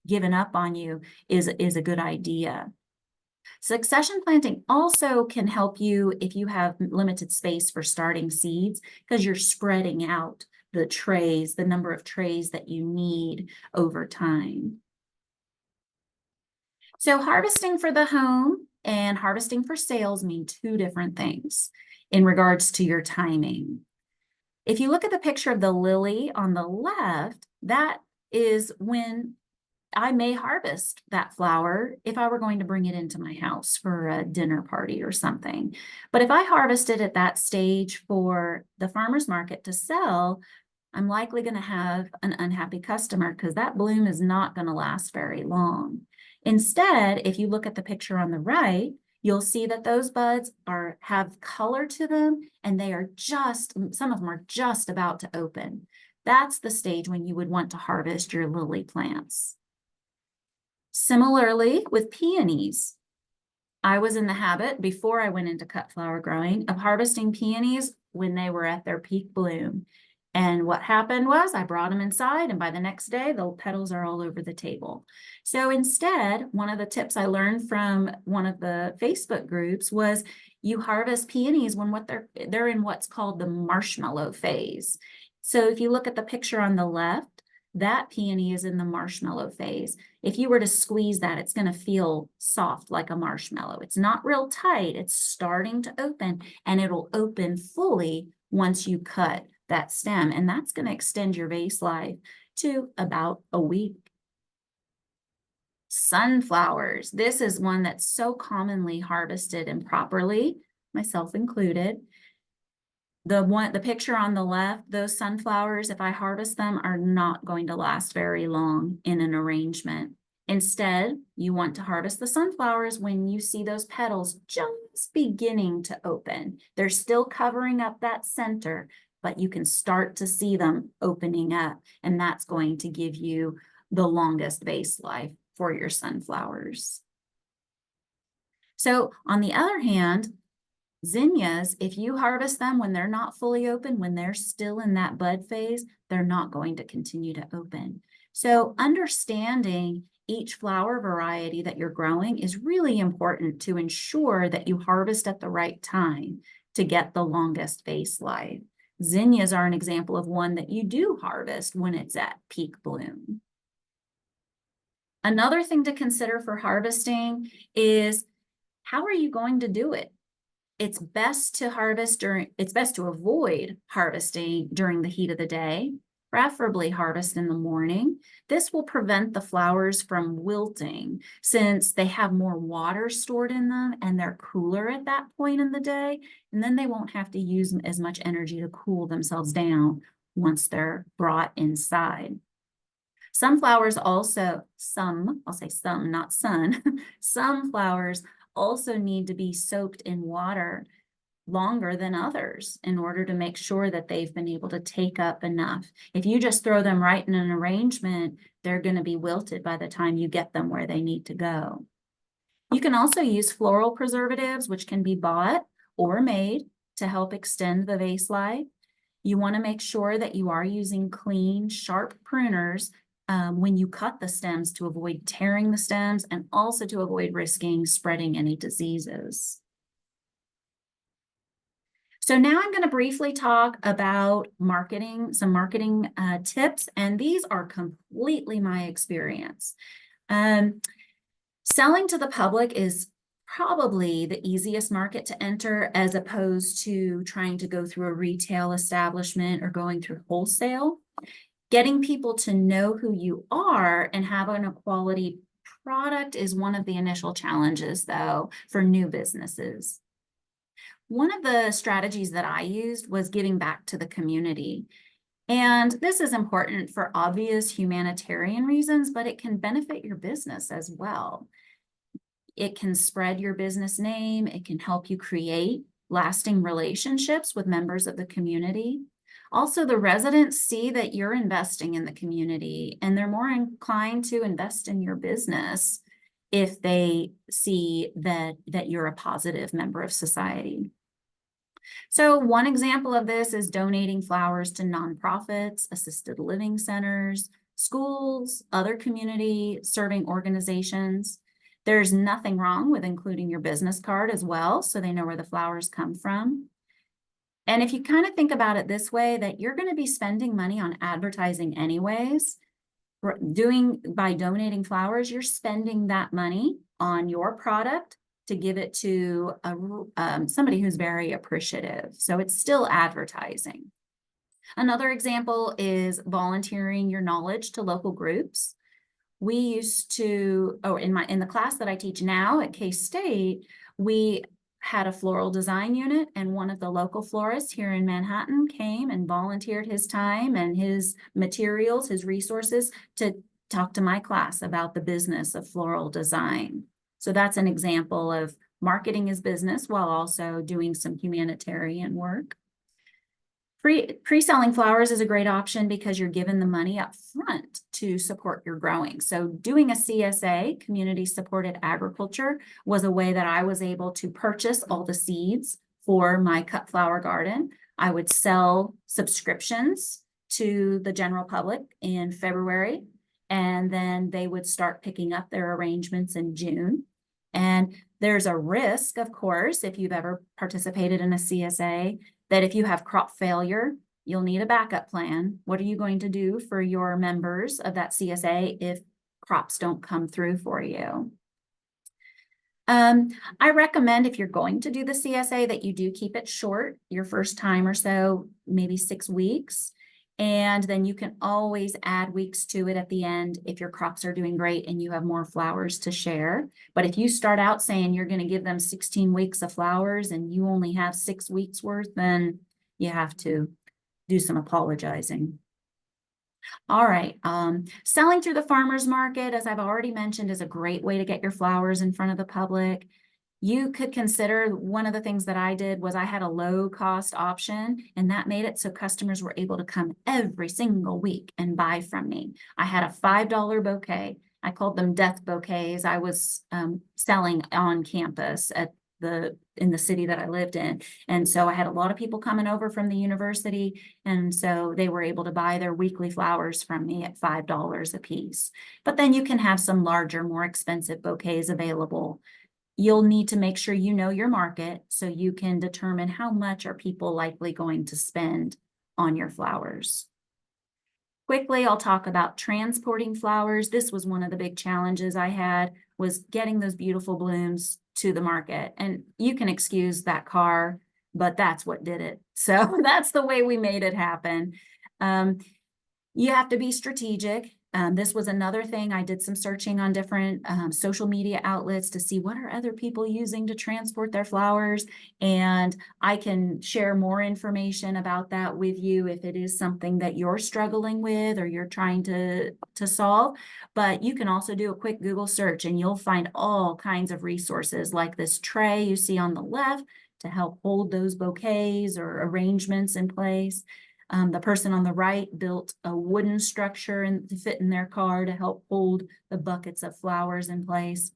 S2: given up on you is a good idea. Succession planting also can help you if you have limited space for starting seeds, because you're spreading out the trays, the number of trays that you need over time. So harvesting for the home and harvesting for sales mean two different things in regards to your timing. If you look at the picture of the lily on the left, that is when I may harvest that flower if I were going to bring it into my house for a dinner party or something. But if I harvest it at that stage for the farmer's market to sell, I'm likely going to have an unhappy customer because that bloom is not going to last very long. Instead, if you look at the picture on the right, you'll see that those buds have color to them, and they are some of them are just about to open. That's the stage when you would want to harvest your lily plants. Similarly with peonies, I was in the habit, before I went into cut flower growing, of harvesting peonies when they were at their peak bloom. And what happened was I brought them inside, and by the next day, the petals are all over the table. So instead, one of the tips I learned from one of the Facebook groups was you harvest peonies when they're in what's called the marshmallow phase. So if you look at the picture on the left, that peony is in the marshmallow phase. If you were to squeeze that, it's going to feel soft like a marshmallow. It's not real tight. It's starting to open, and it'll open fully once you cut that stem, and that's going to extend your vase life to about a week. Sunflowers. This is one that's so commonly harvested improperly, myself included. The picture on the left, those sunflowers, if I harvest them, are not going to last very long in an arrangement. Instead, you want to harvest the sunflowers when you see those petals just beginning to open. They're still covering up that center, but you can start to see them opening up, and that's going to give you the longest vase life for your sunflowers. So on the other hand, zinnias, if you harvest them when they're not fully open, when they're still in that bud phase, they're not going to continue to open. So understanding each flower variety that you're growing is really important to ensure that you harvest at the right time to get the longest vase life. Zinnias are an example of one that you do harvest when it's at peak bloom. Another thing to consider for harvesting is, how are you going to do it? It's best to avoid harvesting during the heat of the day, preferably harvest in the morning. This will prevent the flowers from wilting since they have more water stored in them and they're cooler at that point in the day, and then they won't have to use as much energy to cool themselves down once they're brought inside. Some flowers also, I'll say some, not sun, some flowers also need to be soaked in water longer than others in order to make sure that they've been able to take up enough. If you just throw them right in an arrangement, they're going to be wilted by the time you get them where they need to go. You can also use floral preservatives, which can be bought or made to help extend the vase life. You want to make sure that you are using clean, sharp pruners when you cut the stems to avoid tearing the stems and also to avoid risking spreading any diseases. So now I'm going to briefly talk about marketing, some marketing tips, and these are completely my experience. Selling to the public is probably the easiest market to enter as opposed to trying to go through a retail establishment or going through wholesale. Getting people to know who you are and having a quality product is one of the initial challenges, though, for new businesses. One of the strategies that I used was giving back to the community. And this is important for obvious humanitarian reasons, but it can benefit your business as well. It can spread your business name. It can help you create lasting relationships with members of the community. Also, the residents see that you're investing in the community and they're more inclined to invest in your business if they see that you're a positive member of society. So one example of this is donating flowers to nonprofits, assisted living centers, schools, other community serving organizations. There's nothing wrong with including your business card as well, so they know where the flowers come from. And if you kind of think about it this way, that you're going to be spending money on advertising anyways, by donating flowers, you're spending that money on your product to give it to somebody who's very appreciative. So it's still advertising. Another example is volunteering your knowledge to local groups. We used to, in the class that I teach now at K-State, we had a floral design unit, and one of the local florists here in Manhattan came and volunteered his time and his materials, his resources, to talk to my class about the business of floral design. So that's an example of marketing as business while also doing some humanitarian work. Pre-selling flowers is a great option because you're given the money up front to support your growing. So doing a CSA, community supported agriculture, was a way that I was able to purchase all the seeds for my cut flower garden. I would sell subscriptions to the general public in February, and then they would start picking up their arrangements in June. And there's a risk, of course, if you've ever participated in a CSA, that if you have crop failure, you'll need a backup plan. What are you going to do for your members of that CSA if crops don't come through for you? I recommend, if you're going to do the CSA, that you do keep it short, your first time or so, maybe 6 weeks. And then you can always add weeks to it at the end if your crops are doing great and you have more flowers to share. But if you start out saying you're going to give them 16 weeks of flowers and you only have 6 weeks worth, then you have to do some apologizing. All right, selling through the farmer's market, as I've already mentioned, is a great way to get your flowers in front of the public. You could consider, one of the things that I did was I had a low cost option, and that made it so customers were able to come every single week and buy from me. I had a $5 bouquet. I called them death bouquets. I was selling on campus in the city that I lived in. And so I had a lot of people coming over from the university. And so they were able to buy their weekly flowers from me at $5 a piece. But then you can have some larger, more expensive bouquets available. you'll need to make sure you know your market so you can determine how much are people likely going to spend on your flowers. Quickly, I'll talk about transporting flowers. This was one of the big challenges I had, was getting those beautiful blooms to the market. And you can excuse that car, but that's what did it. So that's the way we made it happen. You have to be strategic. This was another thing. I did some searching on different social media outlets to see what are other people using to transport their flowers. And I can share more information about that with you if it is something that you're struggling with or you're trying to solve. But you can also do a quick Google search and you'll find all kinds of resources like this tray you see on the left to help hold those bouquets or arrangements in place. The person on the right built a wooden structure to fit in their car to help hold the buckets of flowers in place.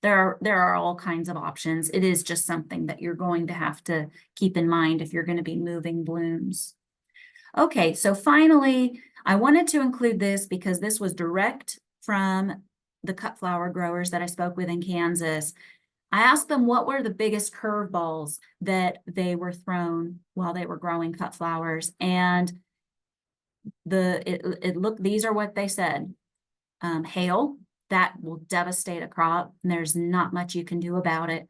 S2: There are all kinds of options. It is just something that you're going to have to keep in mind if you're going to be moving blooms. Okay, so finally, I wanted to include this because this was direct from the cut flower growers that I spoke with in Kansas. I asked them what were the biggest curveballs that they were thrown while they were growing cut flowers, and these are what they said. Hail, that will devastate a crop, and there's not much you can do about it.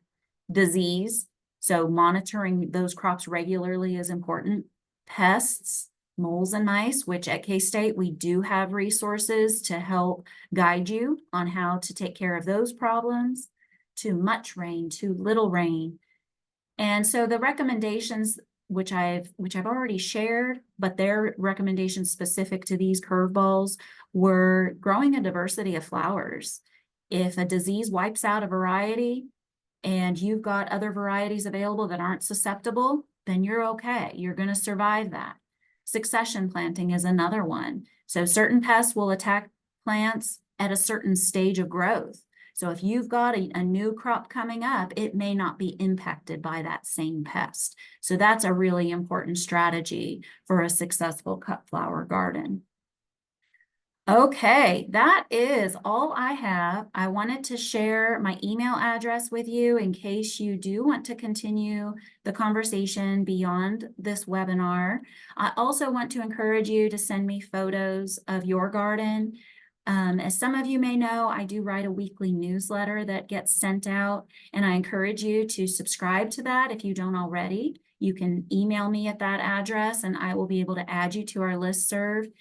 S2: Disease, so monitoring those crops regularly is important. Pests, moles and mice, which at K-State we do have resources to help guide you on how to take care of those problems. Too much rain, too little rain. And so the recommendations, which I've already shared, but their recommendations specific to these curveballs were growing a diversity of flowers. If a disease wipes out a variety and you've got other varieties available that aren't susceptible, then you're okay. You're going to survive that. Succession planting is another one. So certain pests will attack plants at a certain stage of growth. So if you've got a new crop coming up, it may not be impacted by that same pest. So that's a really important strategy for a successful cut flower garden. Okay, that is all I have. I wanted to share my email address with you in case you do want to continue the conversation beyond this webinar. I also want to encourage you to send me photos of your garden. As some of you may know, I do write a weekly newsletter that gets sent out, and I encourage you to subscribe to that if you don't already. You can email me at that address, and I will be able to add you to our listserv.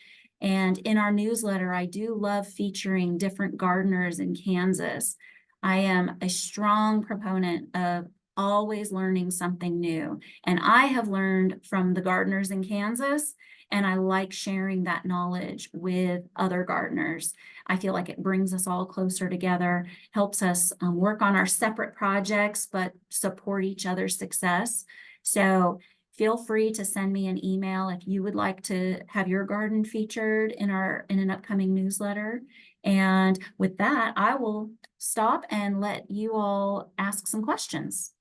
S2: And in our newsletter, I do love featuring different gardeners in Kansas. I am a strong proponent of always learning something new, and I have learned from the gardeners in Kansas, and I like sharing that knowledge with other gardeners. I feel like it brings us all closer together, helps us work on our separate projects, but support each other's success. So feel free to send me an email if you would like to have your garden featured in an upcoming newsletter. And with that, I will stop and let you all ask some questions.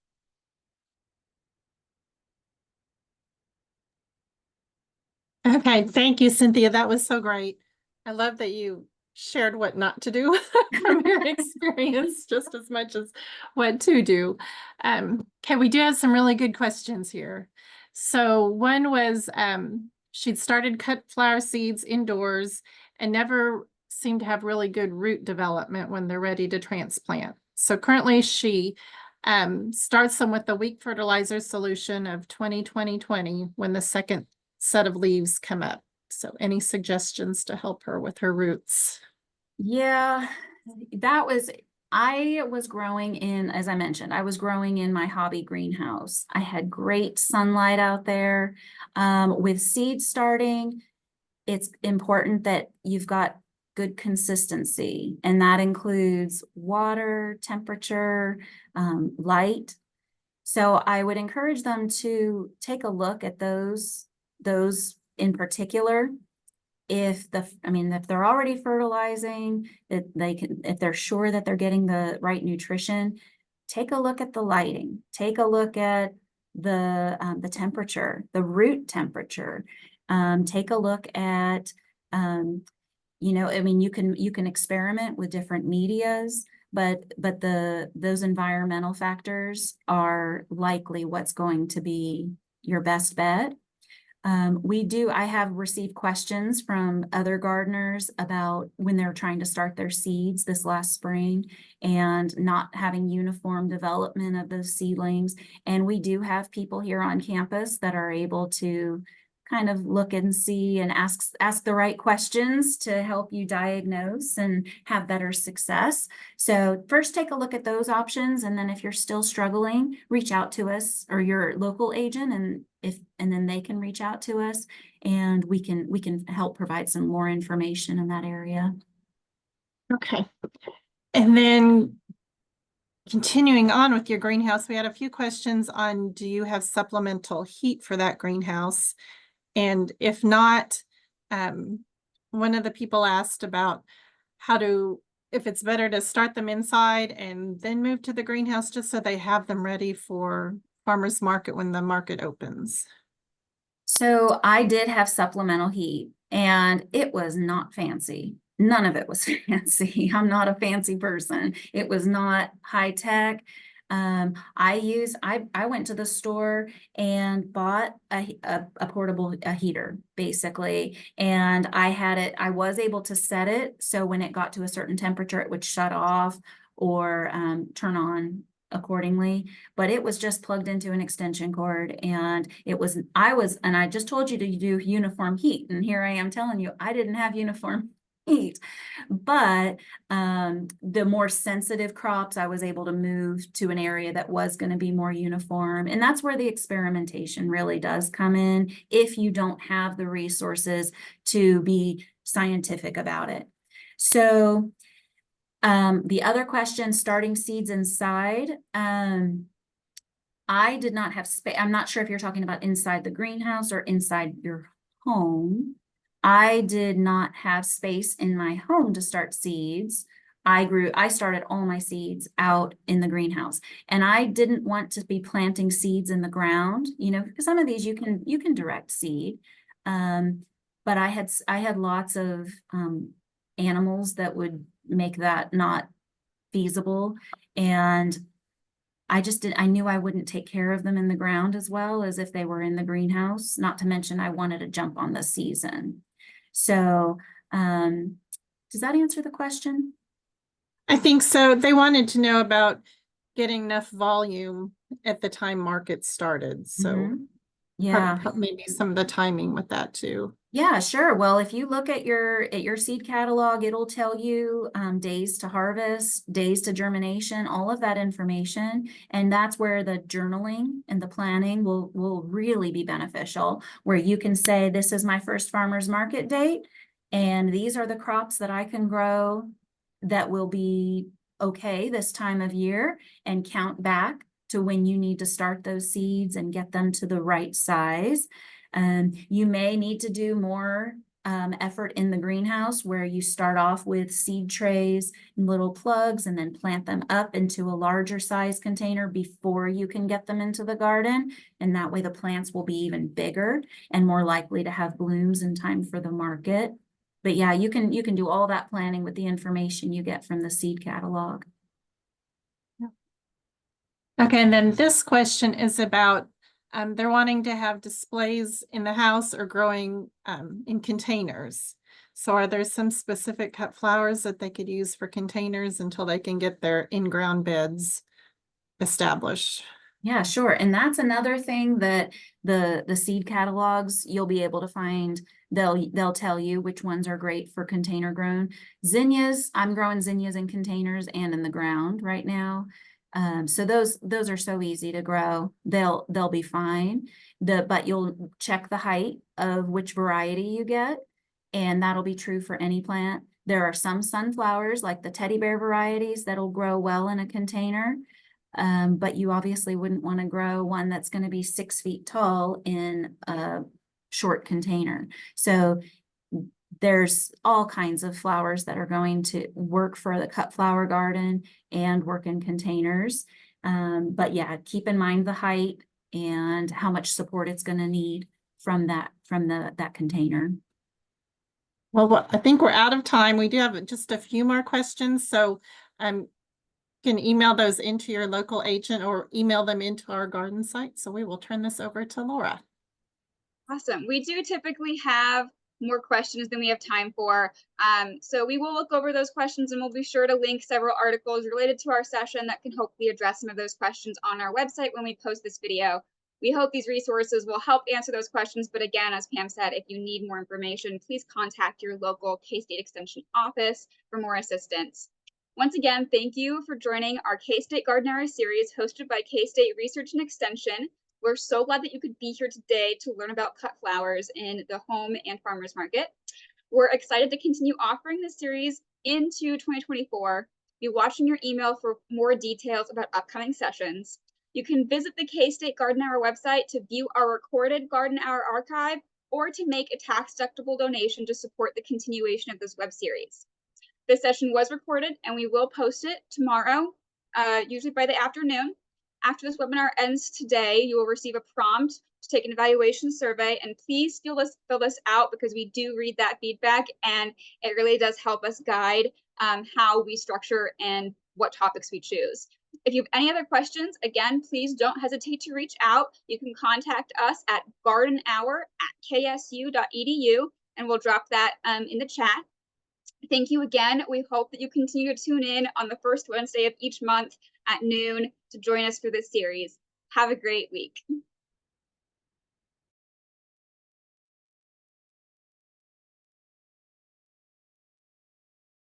S3: Okay, thank you, Cynthia. That was so great. I love that you shared what not to do from your experience just as much as what to do. Okay, we do have some really good questions here. So one was she'd started cut flower seeds indoors and never seemed to have really good root development when they're ready to transplant. So currently she starts them with the weak fertilizer solution of 20-20-20 when the second set of leaves come up. So any suggestions to help her with her roots?
S2: Yeah, I was growing in, as I mentioned, I was growing in my hobby greenhouse. I had great sunlight out there. With seeds starting, it's important that you've got good consistency, and that includes water, temperature, light. So I would encourage them to take a look at those in particular. If they're already fertilizing, if they're sure that they're getting the right nutrition, take a look at the lighting, take a look at the temperature, the root temperature, take a look at, you can experiment with different medias, but those environmental factors are likely what's going to be your best bet. I have received questions from other gardeners about when they're trying to start their seeds this last spring and not having uniform development of those seedlings. And we do have people here on campus that are able to kind of look and see and ask the right questions to help you diagnose and have better success. So first take a look at those options, and then if you're still struggling, reach out to us or your local agent, and then they can reach out to us, and we can help provide some more information in that area.
S3: Okay. And then continuing on with your greenhouse, we had a few questions on, do you have supplemental heat for that greenhouse? And if not, one of the people asked about if it's better to start them inside and then move to the greenhouse just so they have them ready for farmers market when the market opens.
S2: So I did have supplemental heat, and it was not fancy. None of it was fancy. I'm not a fancy person. It was not high tech. I went to the store and bought a portable heater, basically, and I was able to set it so when it got to a certain temperature, it would shut off or turn on accordingly, but it was just plugged into an extension cord, and I just told you to do uniform heat, and here I am telling you I didn't have uniform heat. But the more sensitive crops, I was able to move to an area that was going to be more uniform. And that's where the experimentation really does come in if you don't have the resources to be scientific about it. So the other question, starting seeds inside, I did not have space. I'm not sure if you're talking about inside the greenhouse or inside your home. I did not have space in my home to start seeds. I started all my seeds out in the greenhouse, and I didn't want to be planting seeds in the ground, because some of these you can direct seed. But I had lots of animals that would make that not feasible. And I knew I wouldn't take care of them in the ground as well as if they were in the greenhouse, not to mention I wanted to jump on the season. So, does that answer the question?
S3: I think so. They wanted to know about getting enough volume at the time market started. So
S2: yeah,
S3: maybe some of the timing with that too.
S2: Yeah, sure. Well, if you look at your seed catalog, it'll tell you days to harvest, days to germination, all of that information. And that's where the journaling and the planning will really be beneficial, where you can say, this is my first farmer's market date, and these are the crops that I can grow that will be okay this time of year, and count back to when you need to start those seeds and get them to the right size. You may need to do more effort in the greenhouse, where you start off with seed trays and little plugs and then plant them up into a larger size container before you can get them into the garden. And that way the plants will be even bigger and more likely to have blooms in time for the market. But yeah, you can do all that planning with the information you get from the seed catalog.
S3: Okay, and then this question is about they're wanting to have displays in the house or growing in containers. So are there some specific cut flowers that they could use for containers until they can get their in-ground beds established?
S2: Yeah, sure. And that's another thing that the seed catalogs, you'll be able to find. They'll tell you which ones are great for container grown. Zinnias, I'm growing zinnias in containers and in the ground right now. So those are so easy to grow. They'll be fine. But you'll check the height of which variety you get, and that'll be true for any plant. There are some sunflowers, like the teddy bear varieties, that'll grow well in a container. But you obviously wouldn't want to grow one that's going to be 6 feet tall in a short container. So there's all kinds of flowers that are going to work for the cut flower garden and work in containers. But yeah, keep in mind the height and how much support it's going to need from that container.
S3: Well, I think we're out of time. We do have just a few more questions. So can email those into your local agent or email them into our garden site. So we will turn this over to Laura.
S1: Awesome. We do typically have more questions than we have time for. So we will look over those questions, and we'll be sure to link several articles related to our session that can hopefully address some of those questions on our website when we post this video. We hope these resources will help answer those questions. But again, as Pam said, if you need more information, please contact your local K-State Extension office for more assistance. Once again, thank you for joining our K-State Garden Hour series hosted by K-State Research and Extension. We're so glad that you could be here today to learn about cut flowers in the home and farmers market. We're excited to continue offering this series into 2024. Be watching your email for more details about upcoming sessions. You can visit the K-State Garden Hour website to view our recorded Garden Hour archive or to make a tax-deductible donation to support the continuation of this web series. This session was recorded, and we will post it tomorrow, usually by the afternoon. After this webinar ends today, you will receive a prompt to take an evaluation survey, and please fill this out because we do read that feedback, and it really does help us guide how we structure and what topics we choose. If you have any other questions, again, please don't hesitate to reach out. You can contact us at gardenhour@ksu.edu, and we'll drop that in the chat. Thank you again. We hope that you continue to tune in on the first Wednesday of each month at noon to join us for this series. Have a great week.